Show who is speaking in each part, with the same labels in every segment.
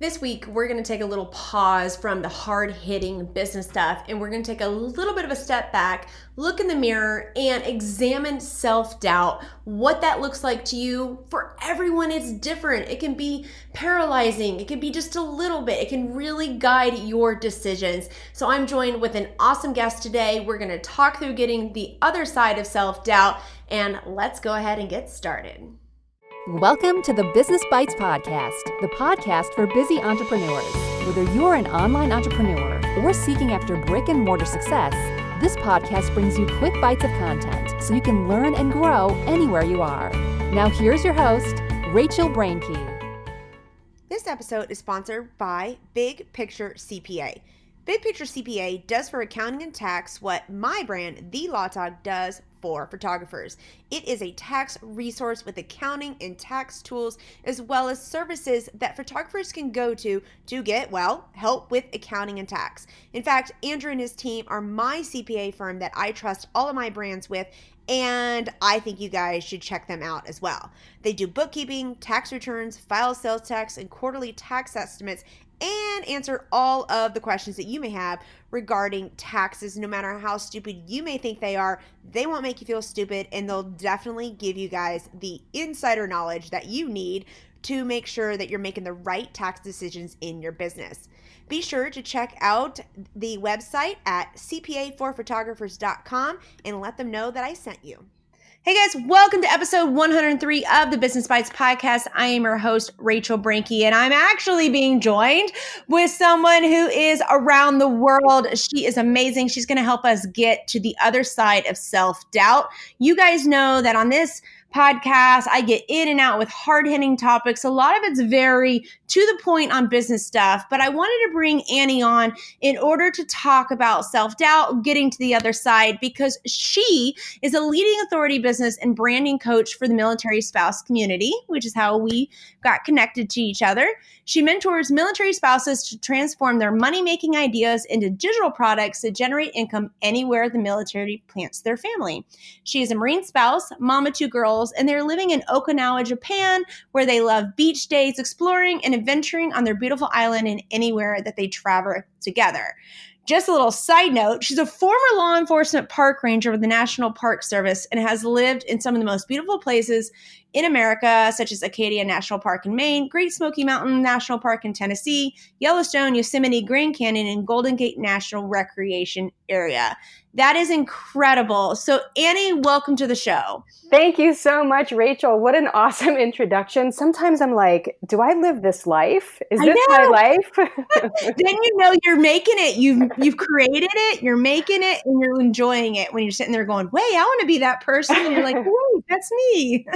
Speaker 1: This week, we're going to take a little pause from the hard-hitting business stuff, and we're going to take a little bit of a step back, look in the mirror, and examine self-doubt, what that looks like to you. For everyone, it's different. It can be paralyzing. It can be just a little bit. It can really guide your decisions. So I'm joined with an awesome guest today. We're going to talk through getting the other side of self-doubt, and let's go ahead and get started.
Speaker 2: Welcome to the Business Bites Podcast, the podcast for busy entrepreneurs. Whether you're an online entrepreneur or seeking after brick and mortar success, this podcast brings you quick bites of content so you can learn and grow anywhere you are. Now here's your host, Rachel Brainke.
Speaker 1: This episode is sponsored by Big Picture CPA. Big Picture CPA does for accounting and tax what my brand, The Law Talk, does for photographers. It is a tax resource with accounting and tax tools, as well as services that photographers can go to get, help with accounting and tax. In fact, Andrew and his team are my CPA firm that I trust all of my brands with, and I think you guys should check them out as well. They do bookkeeping, tax returns, file sales tax, and quarterly tax estimates, and answer all of the questions that you may have regarding taxes. No matter how stupid you may think they are, they won't make you feel stupid, and they'll definitely give you guys the insider knowledge that you need to make sure that you're making the right tax decisions in your business. Be sure to check out the website at cpa4photographers.com and let them know that I sent you. Hey guys, welcome to episode 103 of the Business Bites podcast. I am your host, Rachel Brainke, and I'm actually being joined with someone who is around the world. She is amazing. She's going to help us get to the other side of self-doubt. You guys know that on this podcast, I get in and out with hard-hitting topics. A lot of it's very to the point on business stuff, but I wanted to bring Annie on in order to talk about self-doubt, getting to the other side, because she is a leading authority business and branding coach for the military spouse community, which is how we got connected to each other. She mentors military spouses to transform their money-making ideas into digital products that generate income anywhere the military plants their family. She is a Marine spouse, mom of two girls, and they're living in Okinawa, Japan, where they love beach days, exploring and adventuring on their beautiful island and anywhere that they travel together. Just a little side note, she's a former law enforcement park ranger with the National Park Service and has lived in some of the most beautiful places in America, such as Acadia National Park in Maine, Great Smoky Mountain National Park in Tennessee, Yellowstone, Yosemite, Grand Canyon, and Golden Gate National Recreation Area. That is incredible. So Annie, welcome to the show.
Speaker 3: Thank you so much, Rachel. What an awesome introduction. Sometimes I'm like, do I live this life? Is this my life?
Speaker 1: Then you know you're making it. You've created it, you're making it, and you're enjoying it when you're sitting there going, wait, I want to be that person. And you're like, wait, that's me.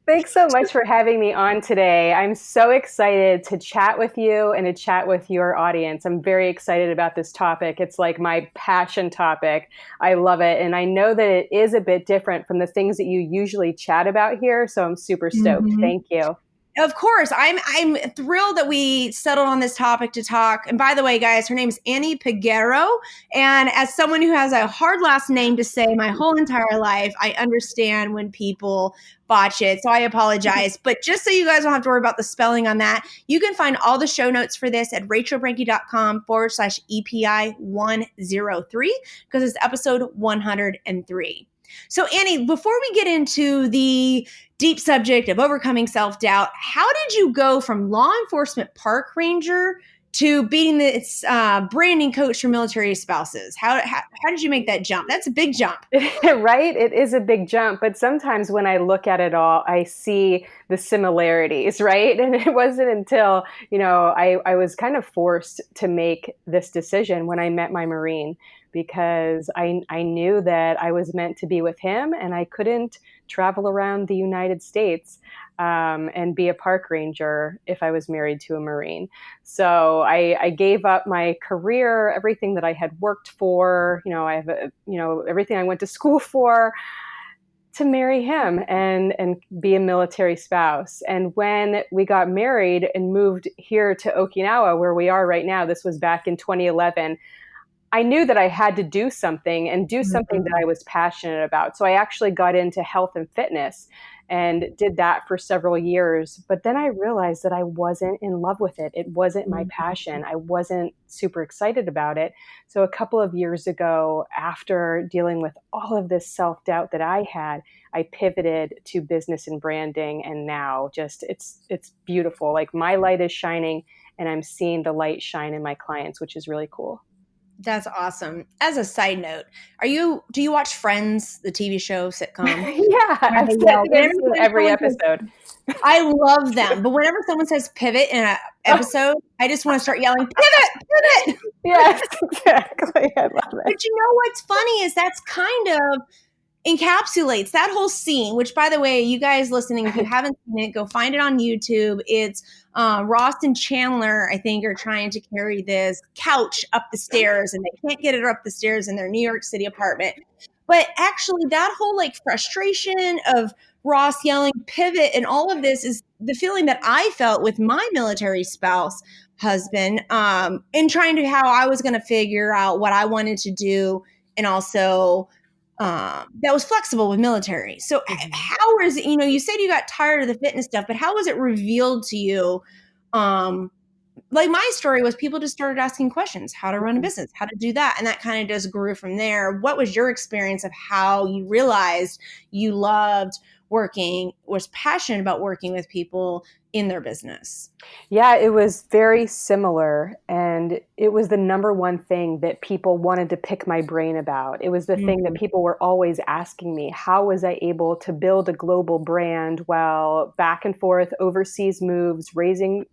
Speaker 3: Thanks so much for having me on today. I'm so excited to chat with you and to chat with your audience. I'm very excited about this topic. It's like my passion topic. I love it. And I know that it is a bit different from the things that you usually chat about here. So I'm super stoked. Mm-hmm. Thank you.
Speaker 1: Of course. I'm thrilled that we settled on this topic to talk. And by the way, guys, her name is Annie Peguero. And as someone who has a hard last name to say my whole entire life, I understand when people botch it. So I apologize. But just so you guys don't have to worry about the spelling on that, you can find all the show notes for this at rachelbrainke.com/EPI103 because it's episode 103. So Annie, before we get into the deep subject of overcoming self-doubt, how did you go from law enforcement park ranger to being this branding coach for military spouses? How did you make that jump? That's a big jump.
Speaker 3: Right? It is a big jump. But sometimes when I look at it all, I see the similarities, right? And it wasn't until, I was kind of forced to make this decision when I met my Marine, because I knew that I was meant to be with him and I couldn't travel around the United States and be a park ranger if I was married to a Marine. So I gave up my career, everything that I had worked for, I have everything I went to school for, to marry him and be a military spouse. And when we got married and moved here to Okinawa, where we are right now, this was back in 2011, I knew that I had to do something and do something that I was passionate about. So I actually got into health and fitness. and did that for several years. But then I realized that I wasn't in love with it. It wasn't my passion. I wasn't super excited about it. So a couple of years ago, after dealing with all of this self-doubt that I had, I pivoted to business and branding. And now just it's beautiful. Like my light is shining and I'm seeing the light shine in my clients, which is really cool.
Speaker 1: That's awesome. As a side note, do you watch Friends, the TV show sitcom?
Speaker 3: Yeah, I've seen every episode.
Speaker 1: I love them, but whenever someone says pivot in an episode, I just want to start yelling, pivot!
Speaker 3: Yes, exactly. I love it.
Speaker 1: But you know what's funny is that's kind of encapsulates that whole scene, which, by the way, you guys listening, if you haven't seen it, go find it on YouTube. It's Ross and Chandler, I think, are trying to carry this couch up the stairs, and they can't get it up the stairs in their New York City apartment. But actually, that whole like frustration of Ross yelling pivot and all of this is the feeling that I felt with my military spouse husband, and trying to how I was going to figure out what I wanted to do, and also that was flexible with military. So how is it, you said you got tired of the fitness stuff, but how was it revealed to you? Like my story was people just started asking questions, how to run a business, how to do that. And that kind of just grew from there. What was your experience of how you realized you was passionate about working with people in their business?
Speaker 3: Yeah, it was very similar. And it was the number one thing that people wanted to pick my brain about. It was the thing that people were always asking me. How was I able to build a global brand while back and forth overseas moves, raising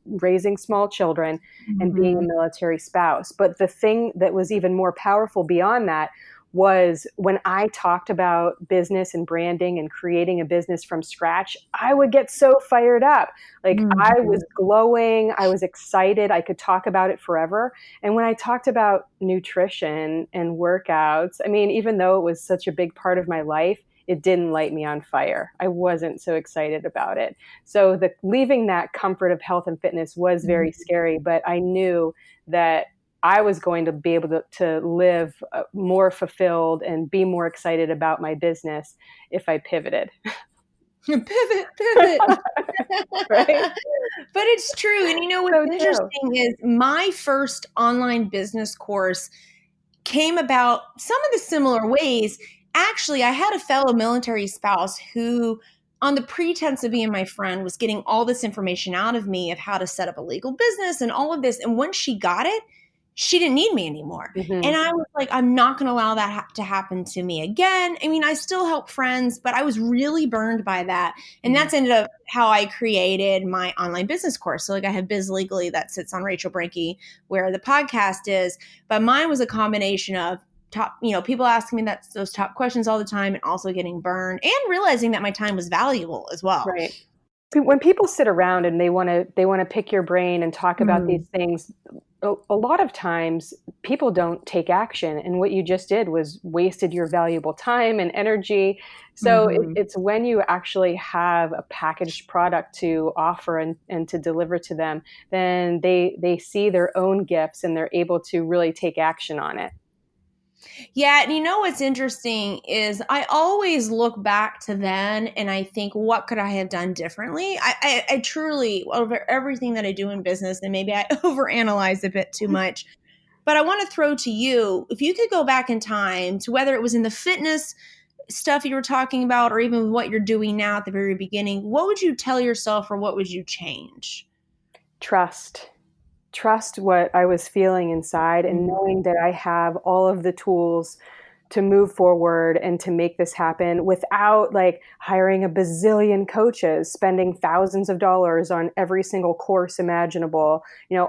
Speaker 3: small children, and being a military spouse? But the thing that was even more powerful beyond that was when I talked about business and branding and creating a business from scratch, I would get so fired up. Like I was glowing. I was excited. I could talk about it forever. And when I talked about nutrition and workouts, I mean, even though it was such a big part of my life, it didn't light me on fire. I wasn't so excited about it. So leaving that comfort of health and fitness was very scary, but I knew that I was going to be able to live more fulfilled and be more excited about my business if I pivoted.
Speaker 1: Pivot.
Speaker 3: Right?
Speaker 1: But it's true. And what's interesting is my first online business course came about some of the similar ways. Actually, I had a fellow military spouse who, on the pretense of being my friend, was getting all this information out of me of how to set up a legal business and all of this. And once she got it, she didn't need me anymore. And I was like, I'm not going to allow that to happen to me again. I mean, I still help friends, but I was really burned by that. And that's ended up how I created my online business course. So like I have Biz Legally that sits on Rachel Brinke, where the podcast is, but mine was a combination of people asking me those top questions all the time and also getting burned and realizing that my time was valuable as well.
Speaker 3: Right. When people sit around and they want to pick your brain and talk about these things, a lot of times people don't take action. And what you just did was wasted your valuable time and energy. So it's when you actually have a packaged product to offer and to deliver to them, then they see their own gifts and they're able to really take action on it.
Speaker 1: Yeah. And what's interesting is I always look back to then and I think, what could I have done differently? I truly, over everything that I do in business, and maybe I overanalyze a bit too much, but I want to throw to you, if you could go back in time to whether it was in the fitness stuff you were talking about or even what you're doing now at the very beginning, what would you tell yourself or what would you change?
Speaker 3: Trust what I was feeling inside and knowing that I have all of the tools to move forward and to make this happen without like hiring a bazillion coaches, spending thousands of dollars on every single course imaginable,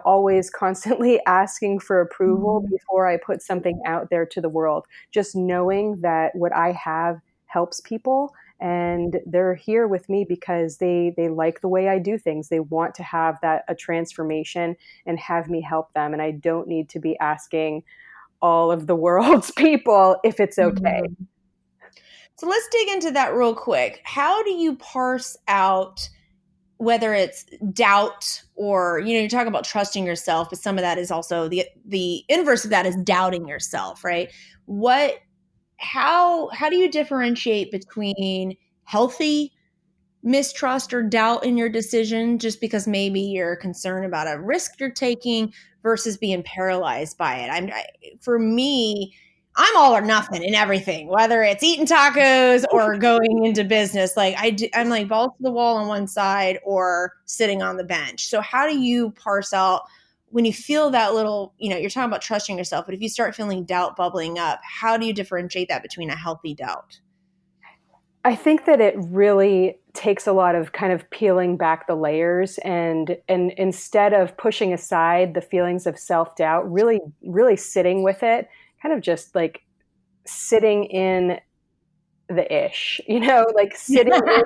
Speaker 3: always constantly asking for approval before I put something out there to the world. Just knowing that what I have helps people and they're here with me because they like the way I do things. They want to have a transformation and have me help them. And I don't need to be asking all of the world's people if it's okay.
Speaker 1: So let's dig into that real quick. How do you parse out whether it's doubt or, you talk about trusting yourself, but some of that is also the inverse of that is doubting yourself, right? How do you differentiate between healthy mistrust or doubt in your decision just because maybe you're concerned about a risk you're taking versus being paralyzed by it. For me, I'm all or nothing in everything, whether it's eating tacos or going into business. Like I'm like balls to the wall on one side or sitting on the bench. So how do you parse out when you feel that little, you're talking about trusting yourself, but if you start feeling doubt bubbling up, how do you differentiate that between a healthy doubt?
Speaker 3: I think that it really takes a lot of kind of peeling back the layers and instead of pushing aside the feelings of self-doubt, really sitting with it, kind of just like sitting in the ish, like sitting in,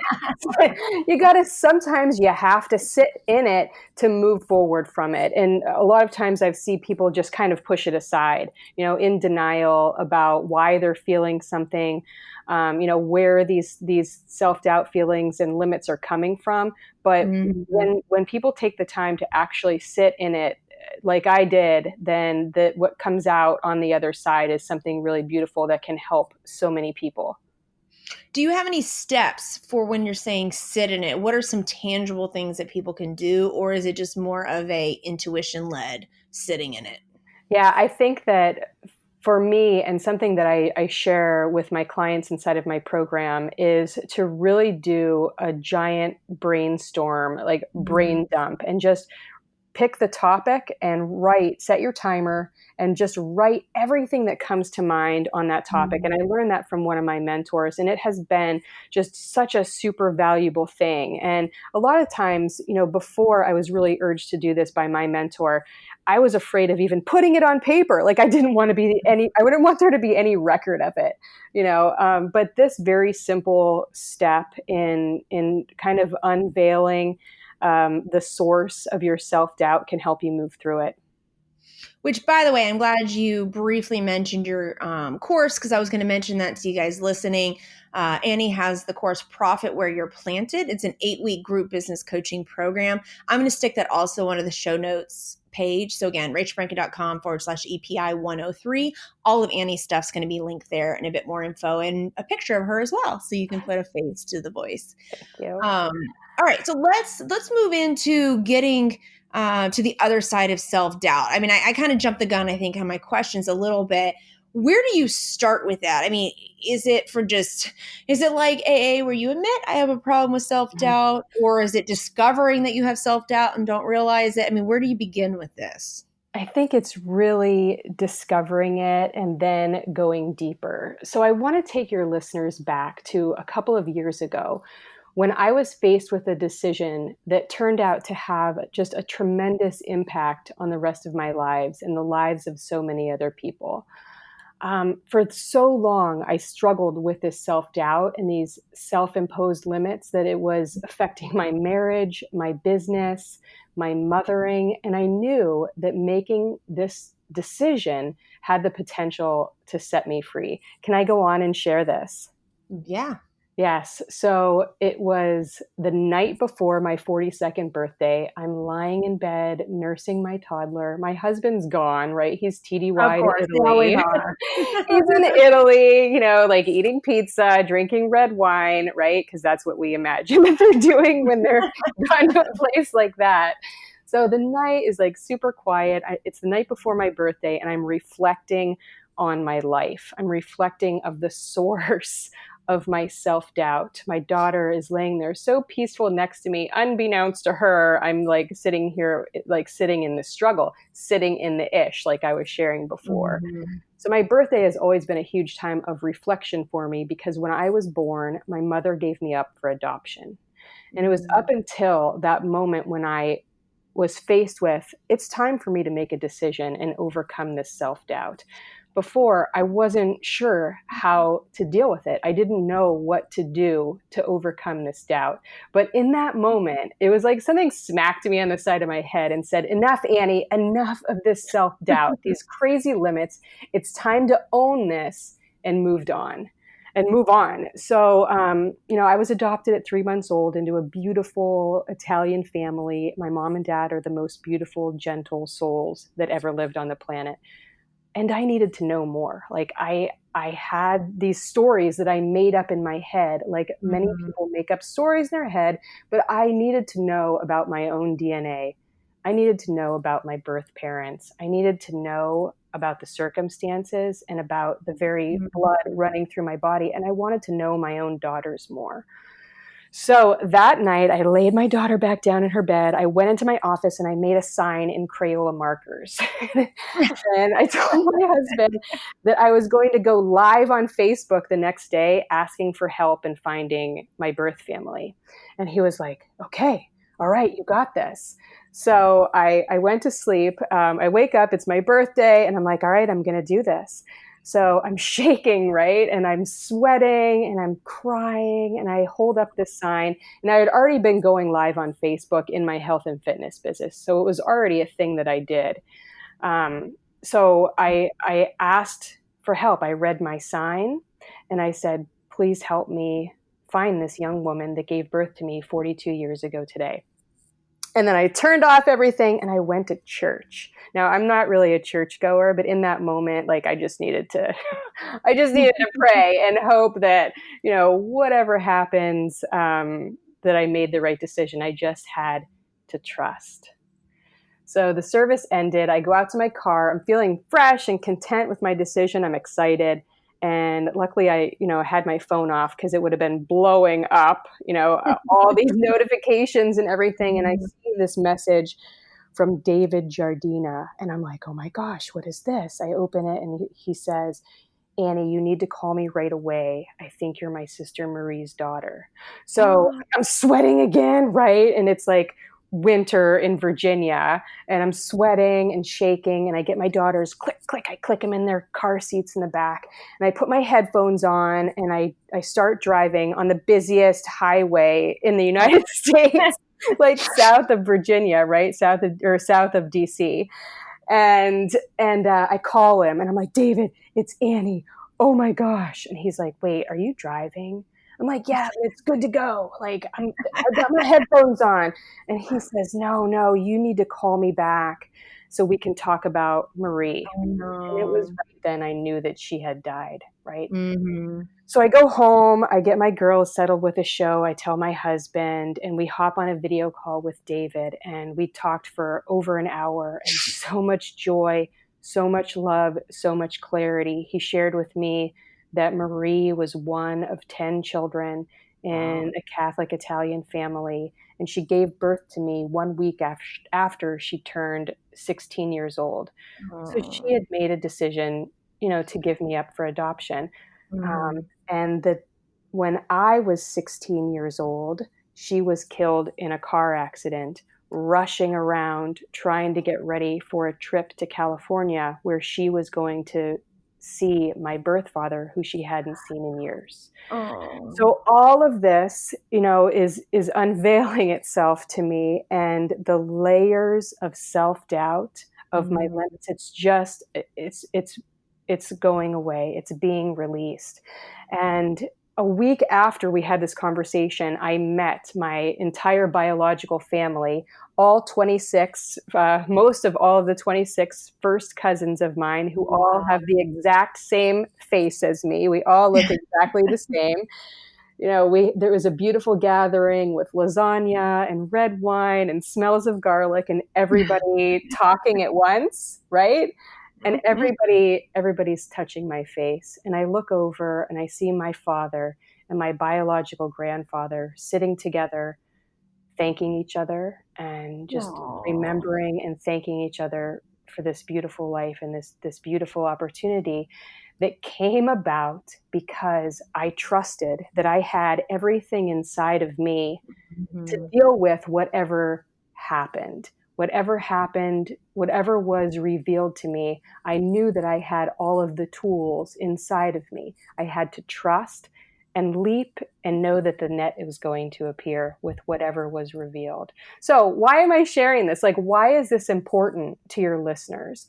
Speaker 3: sometimes you have to sit in it to move forward from it. And a lot of times I've seen people just kind of push it aside, in denial about why they're feeling something, where these self-doubt feelings and limits are coming from. But when people take the time to actually sit in it, like I did, then what comes out on the other side is something really beautiful that can help so many people.
Speaker 1: Do you have any steps for when you're saying sit in it? What are some tangible things that people can do, or is it just more of a intuition led sitting in it?
Speaker 3: Yeah, I think that for me, and something that I share with my clients inside of my program, is to really do a giant brainstorm, like brain dump, and just pick the topic and set your timer and just write everything that comes to mind on that topic. And I learned that from one of my mentors, and it has been just such a super valuable thing. And a lot of times, before I was really urged to do this by my mentor, I was afraid of even putting it on paper. Like I wouldn't want there to be any record of it, but this very simple step in kind of unveiling the source of your self-doubt can help you move through it.
Speaker 1: Which, by the way, I'm glad you briefly mentioned your course, because I was going to mention that to you guys listening. Annie has the course Profit Where You're Planted. It's an 8-week group business coaching program. I'm going to stick that also under the show notes page. So again, rachelbrinket.com/EPI 103. All of Annie's stuff's going to be linked there, and a bit more info and a picture of her as well, so you can put a face to the voice.
Speaker 3: Thank you.
Speaker 1: All right, so let's move into getting to the other side of self-doubt. I mean, I kind of jumped the gun, I think, on my questions a little bit. Where do you start with that? I mean, is it like AA where you admit I have a problem with self-doubt, or is it discovering that you have self-doubt and don't realize it? I mean, where do you begin with this?
Speaker 3: I think it's really discovering it and then going deeper. So I want to take your listeners back to a couple of years ago when I was faced with a decision that turned out to have just a tremendous impact on the rest of my lives and the lives of so many other people. For so long, I struggled with this self-doubt and these self-imposed limits that it was affecting my marriage, my business, my mothering. And I knew that making this decision had the potential to set me free. Can I go on and share this?
Speaker 1: Yeah.
Speaker 3: Yes. So it was the night before my 42nd birthday. I'm lying in bed, nursing my toddler. My husband's gone, right? He's TDY in Italy. He's in Italy, like eating pizza, drinking red wine, right? Because that's what we imagine that they're doing when they're going to a place like that. So the night is like super quiet. It's the night before my birthday, and I'm reflecting on my life. I'm reflecting of the source of my self-doubt. My daughter is laying there so peaceful next to me. Unbeknownst to her, I'm like sitting here, like sitting in the struggle, sitting in the ish, like I was sharing before. So my birthday has always been a huge time of reflection for me, because when I was born, my mother gave me up for adoption. And it was up until that moment when I was faced with, it's time for me to make a decision and overcome this self-doubt. Before, I wasn't sure how to deal with it. I didn't know what to do to overcome this doubt. But in that moment, it was like something smacked me on the side of my head and said, enough, Annie, enough of this self-doubt, these crazy limits. It's time to own this and move on. So, I was adopted at 3 months old into a beautiful Italian family. My mom and dad are the most beautiful, gentle souls that ever lived on the planet. And I needed to know more. Like I I had these stories that I made up in my head. Like many people make up stories in their head, but I needed to know about my own DNA. I needed to know about my birth parents. I needed to know about the circumstances and about the very blood running through my body. And I wanted to know my own daughters more. So that night, I laid my daughter back down in her bed. I went into my office and I made a sign in Crayola markers. And I told my husband that I was going to go live on Facebook the next day asking for help in finding my birth family. And he was like, okay, all right, you got this. So I went to sleep. I wake up, it's my birthday, and I'm like, all right, I'm going to do this. So I'm shaking, right? And I'm sweating and I'm crying and I hold up this sign. And I had already been going live on Facebook in my health and fitness business. So it was already a thing that I did. So I asked for help. I read my sign and I said, please help me find this young woman that gave birth to me 42 years ago today. And then I turned off everything and I went to church. Now, I'm not really a churchgoer, but in that moment, like I just needed to pray and hope that, whatever happens, that I made the right decision. I just had to trust. So the service ended. I go out to my car. I'm feeling fresh and content with my decision. I'm excited. And luckily I had my phone off because it would have been blowing up, all these notifications and everything. And I see this message from David Jardina. And I'm like, oh my gosh, what is this? I open it and he says, Annie, you need to call me right away. I think you're my sister Marie's daughter. So I'm sweating again, right? And it's like winter in Virginia and I'm sweating and shaking and I get my daughters click, I click them in their car seats in the back and I put my headphones on and I start driving on the busiest highway in the United States, like south of Virginia, right? South of DC. And I call him and I'm like, David, it's Annie. Oh my gosh. And he's like, wait, are you driving? I'm like, yeah, it's good to go. Like, I've got my headphones on. And he says, no, you need to call me back so we can talk about Marie.
Speaker 1: Oh, no.
Speaker 3: And it was right then I knew that she had died, right?
Speaker 1: Mm-hmm.
Speaker 3: So I go home, I get my girls settled with a show, I tell my husband, and we hop on a video call with David. And we talked for over an hour and so much joy, so much love, so much clarity. He shared with me that Marie was one of 10 children in a Catholic Italian family. And she gave birth to me 1 week after she turned 16 years old. So she had made a decision, to give me up for adoption. And that when I was 16 years old, she was killed in a car accident, rushing around, trying to get ready for a trip to California where she was going to see my birth father, who she hadn't seen in years. So all of this, is unveiling itself to me, and the layers of self-doubt of my limits, it's going away. It's being released. And a week after we had this conversation, I met my entire biological family, all 26, most of all of the 26 first cousins of mine, who all have the exact same face as me. We all look exactly the same. There was a beautiful gathering with lasagna and red wine and smells of garlic and everybody talking at once, right? And everybody's touching my face. And I look over and I see my father and my biological grandfather sitting together, thanking each other and just remembering and thanking each other for this beautiful life and this beautiful opportunity that came about because I trusted that I had everything inside of me to deal with whatever happened. Whatever happened, whatever was revealed to me, I knew that I had all of the tools inside of me. I had to trust and leap and know that the net was going to appear with whatever was revealed. So why am I sharing this? Like, why is this important to your listeners?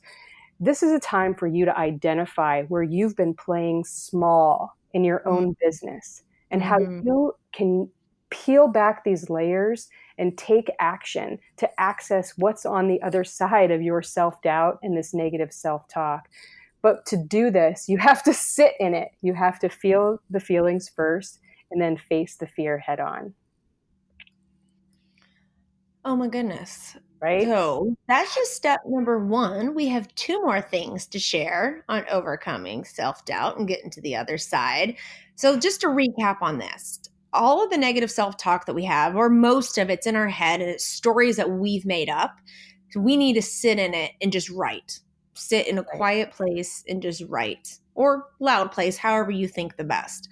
Speaker 3: This is a time for you to identify where you've been playing small in your own business and how you can peel back these layers and take action to access what's on the other side of your self-doubt and this negative self-talk. But to do this, you have to sit in it. You have to feel the feelings first and then face the fear head on.
Speaker 1: Oh my goodness.
Speaker 3: Right?
Speaker 1: So that's just step number one. We have two more things to share on overcoming self doubt and getting to the other side. So, just to recap on this, all of the negative self talk that we have, or most of it's in our head and it's stories that we've made up. So we need to sit in it and just write. Sit in a quiet place and just write, or loud place, however you think the best,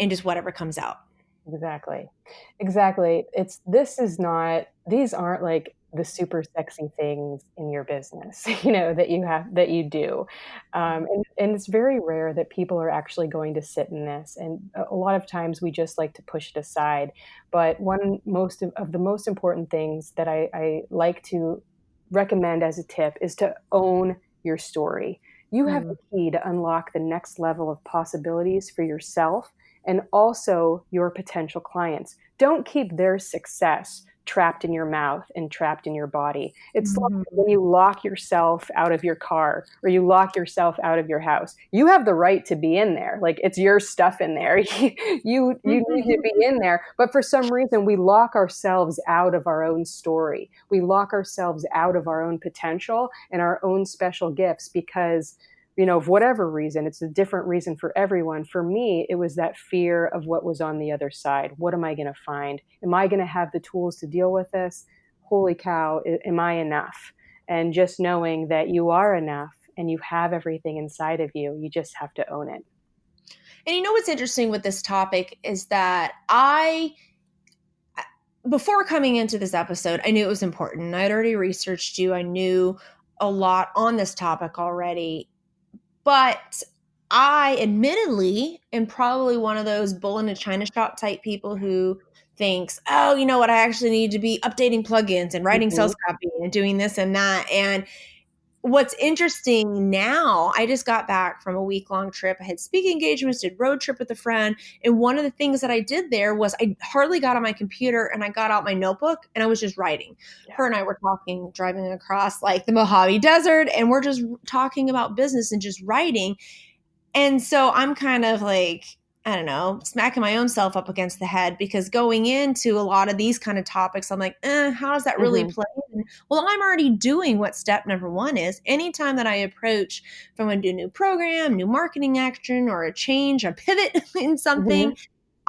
Speaker 1: and just whatever comes out.
Speaker 3: Exactly. These aren't like the super sexy things in your business, that you do. And it's very rare that people are actually going to sit in this. And a lot of times we just like to push it aside. But one of the most important things that I like to recommend as a tip is to own your story. You have the key to unlock the next level of possibilities for yourself and also your potential clients. Don't keep their success trapped in your mouth and trapped in your body. It's like when you lock yourself out of your car or you lock yourself out of your house. You have the right to be in there. Like, it's your stuff in there. You need to be in there. But for some reason, we lock ourselves out of our own story. We lock ourselves out of our own potential and our own special gifts because, of whatever reason. It's a different reason for everyone. For me, it was that fear of what was on the other side. What am I going to find? Am I going to have the tools to deal with this? Holy cow, am I enough? And just knowing that you are enough and you have everything inside of you, you just have to own it.
Speaker 1: And what's interesting with this topic is that before coming into this episode, I knew it was important. I had already researched you. I knew a lot on this topic already. But I admittedly am probably one of those bull in a china shop type people who thinks, oh, you know what? I actually need to be updating plugins and writing sales copy and doing this and that. And what's interesting now, I just got back from a week-long trip. I had speaking engagements, did road trip with a friend. And one of the things that I did there was I hardly got on my computer and I got out my notebook and I was just writing. Yeah. Her and I were talking, driving across like the Mojave Desert, and we're just talking about business and just writing. And so I'm kind of like, I don't know, smacking my own self up against the head because going into a lot of these kind of topics, I'm like, how does that really play? And, well, I'm already doing what step number one is. Anytime that I approach from a new program, new marketing action, or a change, a pivot in something,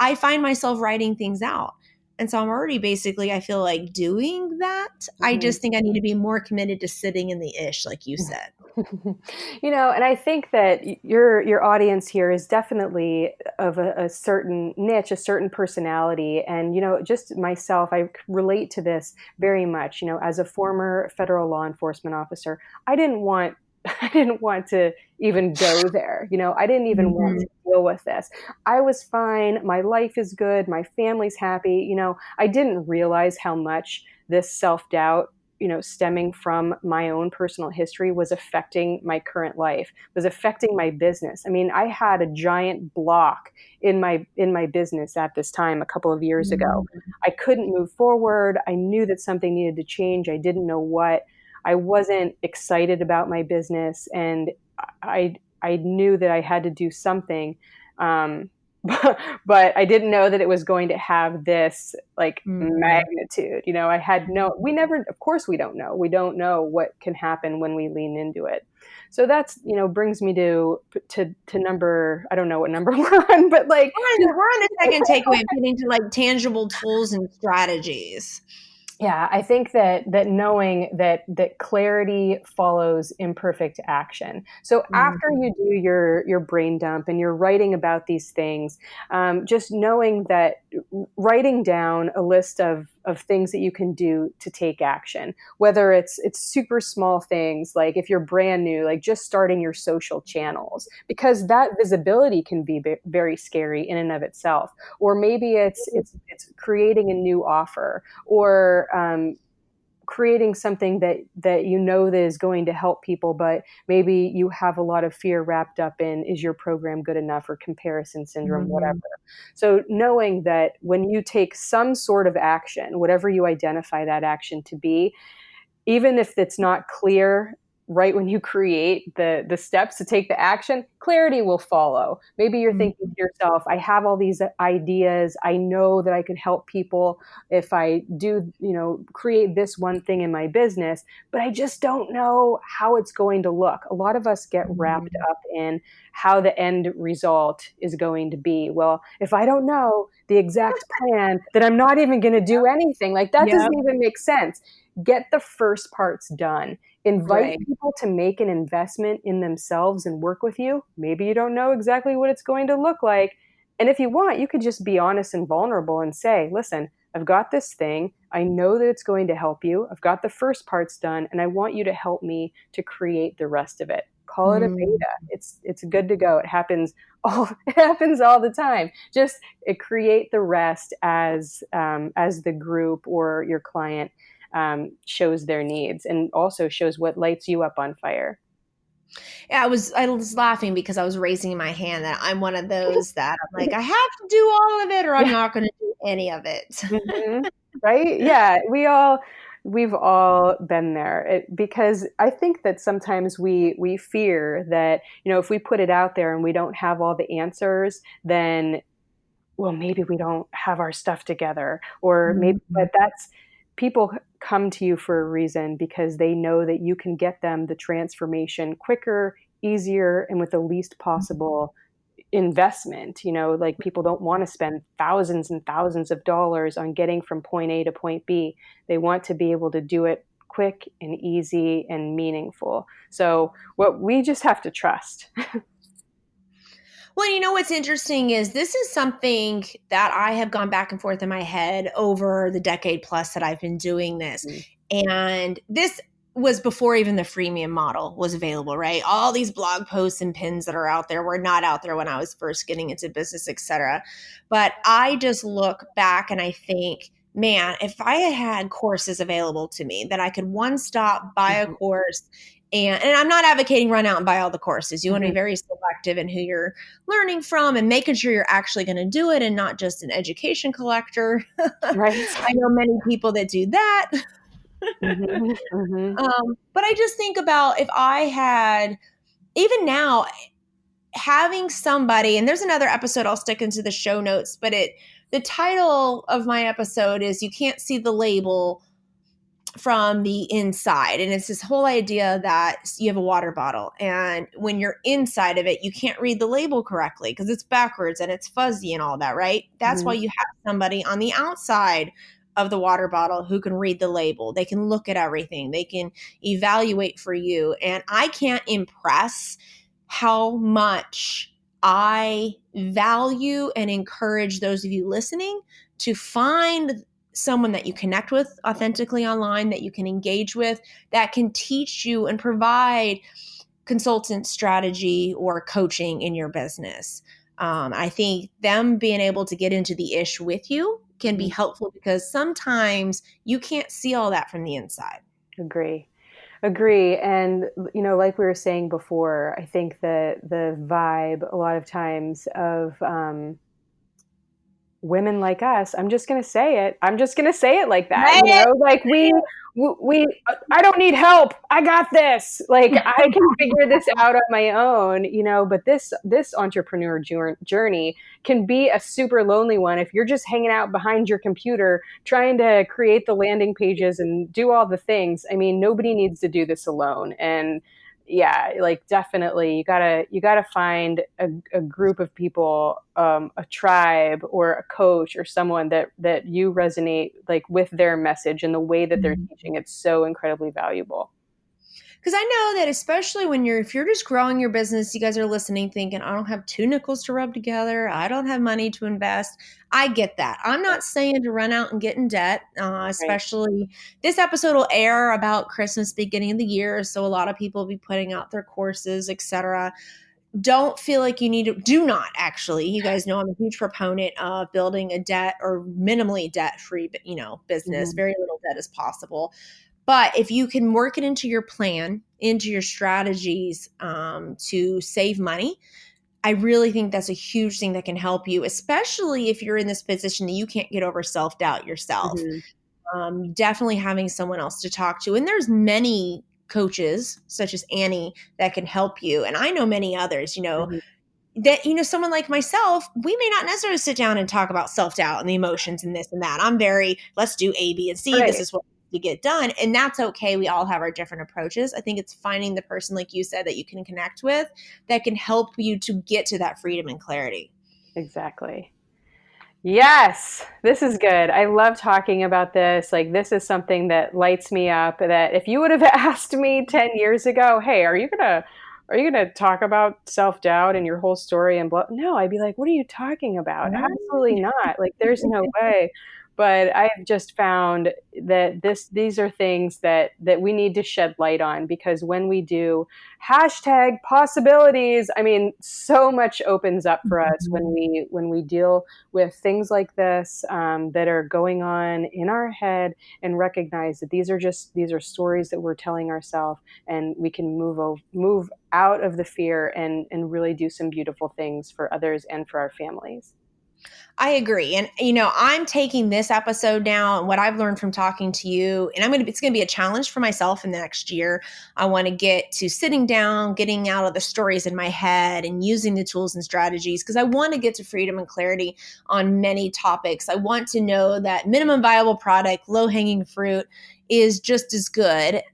Speaker 1: I find myself writing things out. And so I'm already basically, I feel like doing that. I just think I need to be more committed to sitting in the ish, like you said.
Speaker 3: And I think that your audience here is definitely of a certain niche, a certain personality. And, just myself, I relate to this very much. As a former federal law enforcement officer, I didn't want to even go there. I didn't even want to deal with this. I was fine. My life is good. My family's happy. I didn't realize how much this self-doubt, stemming from my own personal history was affecting my current life, was affecting my business. I mean, I had a giant block in my business at this time a couple of years ago. I couldn't move forward. I knew that something needed to change. I didn't know what. I wasn't excited about my business, and I knew that I had to do something. But I didn't know that it was going to have this magnitude. Of course we don't know. We don't know what can happen when we lean into it. So that's, brings me to number, I don't know what number we're on, but like.
Speaker 1: We're on the second takeaway, getting to like tangible tools and strategies.
Speaker 3: Yeah, I think that knowing that clarity follows imperfect action. So after you do your brain dump and you're writing about these things, just knowing that writing down a list of things that you can do to take action, whether it's super small things, like if you're brand new, like just starting your social channels, because that visibility can be very scary in and of itself. Or maybe it's creating a new offer, or creating something that that is going to help people, but maybe you have a lot of fear wrapped up in, is your program good enough, or comparison syndrome, whatever. So knowing that when you take some sort of action, whatever you identify that action to be, even if it's not clear right when you create the steps to take the action, clarity will follow. Maybe you're thinking to yourself, I have all these ideas. I know that I could help people if I do, create this one thing in my business, but I just don't know how it's going to look. A lot of us get wrapped up in how the end result is going to be. Well, if I don't know the exact plan, then I'm not even going to do anything. Like that doesn't even make sense. Get the first parts done. Invite people to make an investment in themselves and work with you. Maybe you don't know exactly what it's going to look like. And if you want, you could just be honest and vulnerable and say, listen, I've got this thing. I know that it's going to help you. I've got the first parts done, and I want you to help me to create the rest of it. Call it a beta. It's good to go. It happens all the time. Just create the rest as the group or your client shows their needs, and also shows what lights you up on fire.
Speaker 1: Yeah, I was laughing because I was raising my hand that I'm one of those that I'm like, I have to do all of it or I'm not going to do any of it.
Speaker 3: Right? Yeah, we've all been there, because I think that sometimes we fear that, if we put it out there and we don't have all the answers, then, well, maybe we don't have our stuff together, or maybe, but people come to you for a reason because they know that you can get them the transformation quicker, easier, and with the least possible investment. Like people don't want to spend thousands and thousands of dollars on getting from point A to point B. They want to be able to do it quick and easy and meaningful. So what we just have to trust.
Speaker 1: Well, what's interesting is this is something that I have gone back and forth in my head over the decade plus that I've been doing this. And this was before even the freemium model was available, right? All these blog posts and pins that are out there were not out there when I was first getting into business, et cetera. But I just look back and I think, man, if I had courses available to me that I could one-stop buy a course, and I'm not advocating run out and buy all the courses. You want to be very selective in who you're learning from and making sure you're actually going to do it and not just an education collector.
Speaker 3: Right.
Speaker 1: I know many people that do that. But I just think about if I had, even now, having somebody, and there's another episode I'll stick into the show notes, but the title of my episode is You Can't See the Label from the Inside. And it's this whole idea that you have a water bottle, and when you're inside of it, you can't read the label correctly because it's backwards and it's fuzzy and all that, right? That's why you have somebody on the outside of the water bottle who can read the label. They can look at everything. They can evaluate for you. And I can't impress how much I value and encourage those of you listening to find someone that you connect with authentically online, that you can engage with, that can teach you and provide consultant strategy or coaching in your business. I think them being able to get into the ish with you can be helpful because sometimes you can't see all that from the inside.
Speaker 3: Agree. And, like we were saying before, I think the vibe a lot of times of women like us, I'm just going to say it like that. Like I don't need help. I got this. Like I can figure this out on my own, but this entrepreneur journey can be a super lonely one if you're just hanging out behind your computer trying to create the landing pages and do all the things. I mean, nobody needs to do this alone. And yeah, like definitely you gotta find a group of people, a tribe or a coach or someone that you resonate like with their message and the way that they're teaching. It's so incredibly valuable.
Speaker 1: Because I know that especially if you're just growing your business, you guys are listening thinking, I don't have two nickels to rub together. I don't have money to invest. I get that. I'm not saying to run out and get in debt, especially this episode will air about Christmas, beginning of the year. So a lot of people will be putting out their courses, etc. Don't feel like you need to, do not actually. You guys know I'm a huge proponent of building a debt or minimally debt-free, business, very little debt as possible. But if you can work it into your plan, into your strategies to save money, I really think that's a huge thing that can help you, especially if you're in this position that you can't get over self-doubt yourself. Definitely having someone else to talk to. And there's many coaches such as Annie that can help you. And I know many others,
Speaker 3: Mhm.
Speaker 1: that, someone like myself, we may not necessarily sit down and talk about self-doubt and the emotions and this and that. I'm very, let's do A, B, and C. This
Speaker 3: Right.
Speaker 1: is what to get done. And that's okay. We all have our different approaches. I think it's finding the person, like you said, that you can connect with that can help you to get to that freedom and clarity.
Speaker 3: Exactly. Yes, this is good. I love talking about this. Like, this is something that lights me up, that if you would have asked me 10 years ago, hey, are you gonna talk about self-doubt and your whole story and blah? No, I'd be like, what are you talking about? Absolutely not. Like, there's no way. But I've just found that these are things that we need to shed light on, because when we do, hashtag possibilities, I mean, so much opens up for us when we deal with things like this, that are going on in our head, and recognize that these are stories that we're telling ourselves, and we can move out of the fear and really do some beautiful things for others and for our families.
Speaker 1: I agree. And, I'm taking this episode now and what I've learned from talking to you, and it's going to be a challenge for myself in the next year. I want to get to sitting down, getting out of the stories in my head and using the tools and strategies, because I want to get to freedom and clarity on many topics. I want to know that minimum viable product, low hanging fruit is just as good,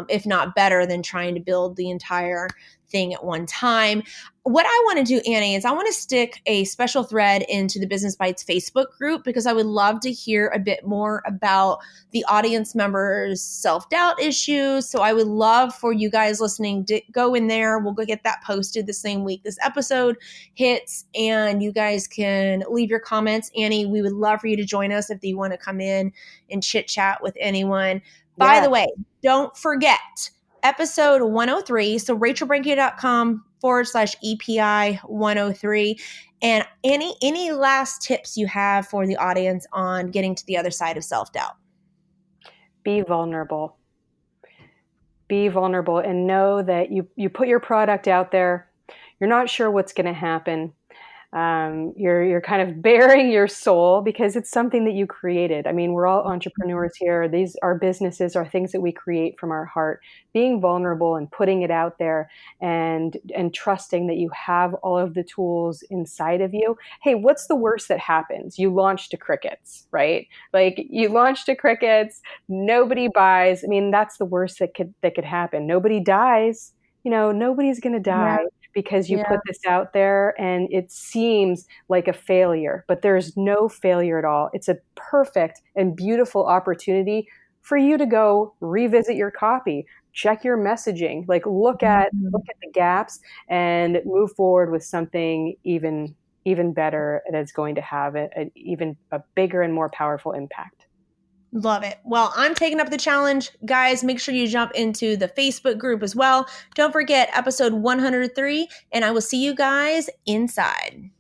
Speaker 1: if not better, than trying to build the entire thing at one time. What I want to do, Annie, is I want to stick a special thread into the Business Bites Facebook group, because I would love to hear a bit more about the audience members' self-doubt issues. So I would love for you guys listening to go in there. We'll go get that posted the same week this episode hits, and you guys can leave your comments. Annie, we would love for you to join us if you want to come in and chit chat with anyone. By the way, don't forget episode 103. So rachelbranke.com/EPI 103. And any last tips you have for the audience on getting to the other side of self-doubt?
Speaker 3: Be vulnerable. Be vulnerable and know that you put your product out there. You're not sure what's going to happen. You're kind of bearing your soul, because it's something that you created. I mean, we're all entrepreneurs here. These are businesses, are things that we create from our heart. Being vulnerable and putting it out there, and trusting that you have all of the tools inside of you. Hey, what's the worst that happens? You launched a Crickets, right? Like, you launched a Crickets, nobody buys. I mean, that's the worst that could happen. Nobody dies. Nobody's going to die.
Speaker 1: Yeah.
Speaker 3: Because you put this out there and it seems like a failure, but there's no failure at all. It's a perfect and beautiful opportunity for you to go revisit your copy, check your messaging, like look at the gaps, and move forward with something even better that's going to have even a bigger and more powerful impact.
Speaker 1: Love it. Well, I'm taking up the challenge. Guys, make sure you jump into the Facebook group as well. Don't forget episode 103, and I will see you guys inside.